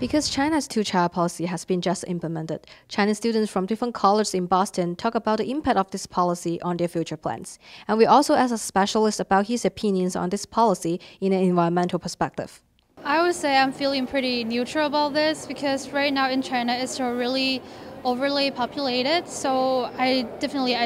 Because China's two-child policy has been just implemented, Chinese students from different colleges in Boston talk about the impact of this policy on their future plans. And we also asked a specialist about his opinions on this policy in an environmental perspective. I would say I'm feeling pretty neutral about this because right now in China it's still really overly populated. So I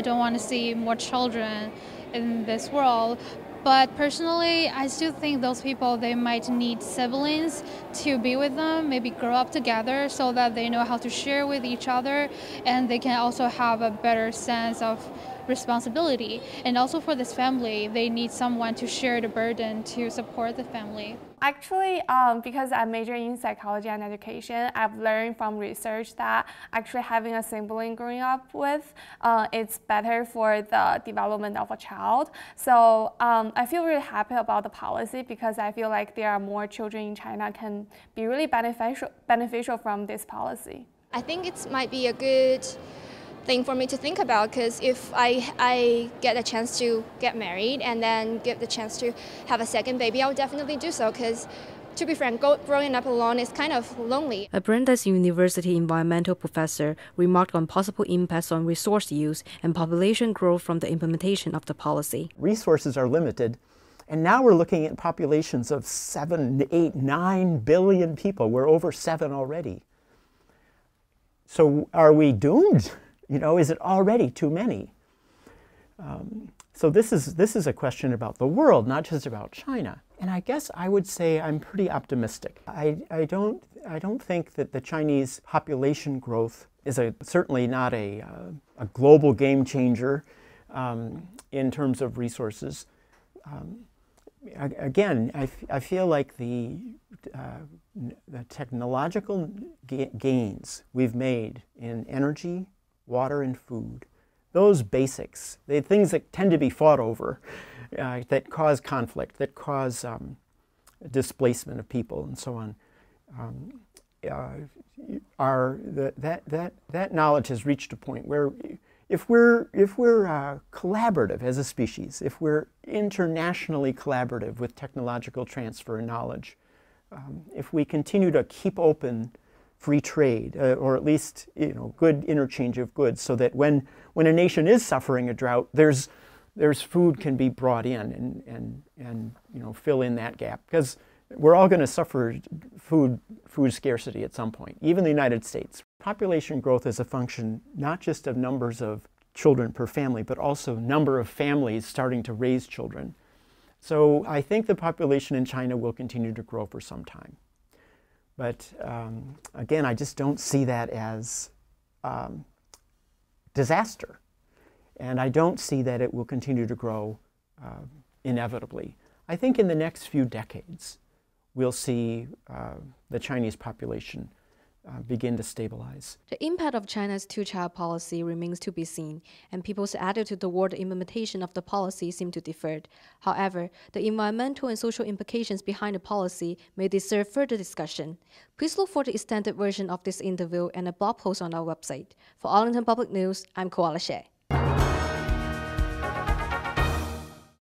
don't want to see more children in this world. But personally, I still think those people, they might need siblings to be with them, maybe grow up together so that they know how to share with each other and they can also have a better sense of responsibility. And also for this family, they need someone to share the burden to support the family. Actually, because I major in psychology and education, I've learned from research that actually having a sibling growing up with, it's better for the development of a child. So I feel really happy about the policy because I feel like there are more children in China can be really beneficial from this policy. I think it might be a good thing for me to think about because if I get a chance to get married and then get the chance to have a second baby, I would definitely do so because, to be frank, growing up alone is kind of lonely. A Brandeis University environmental professor remarked on possible impacts on resource use and population growth from the implementation of the policy. Resources are limited, and now we're looking at populations of 7, 8, 9 billion people. We're over 7 already. So are we doomed? You know, is it already too many? So this is a question about the world, not just about China. And I guess I would say I'm pretty optimistic. I don't think that the Chinese population growth is certainly not a global game changer in terms of resources. Again, I feel like the technological gains we've made in energy, water and food, those basics, the things that tend to be fought over, that cause conflict, that cause displacement of people and so on, that knowledge has reached a point where if we're collaborative as a species, if we're internationally collaborative with technological transfer and knowledge, if we continue to keep open free trade, or at least good interchange of goods, so that when a nation is suffering a drought, there's food can be brought in and fill in that gap, because we're all going to suffer food scarcity at some point, even the United States. Population growth is a function not just of numbers of children per family, but also number of families starting to raise children. So I think the population in China will continue to grow for some time. But again, I just don't see that as disaster. And I don't see that it will continue to grow inevitably. I think in the next few decades, we'll see the Chinese population begin to stabilize. The impact of China's two-child policy remains to be seen, and people's attitude toward the implementation of the policy seem to differ. However, the environmental and social implications behind the policy may deserve further discussion. Please look for the extended version of this interview and a blog post on our website. For Arlington Public News, I'm Koala Shea.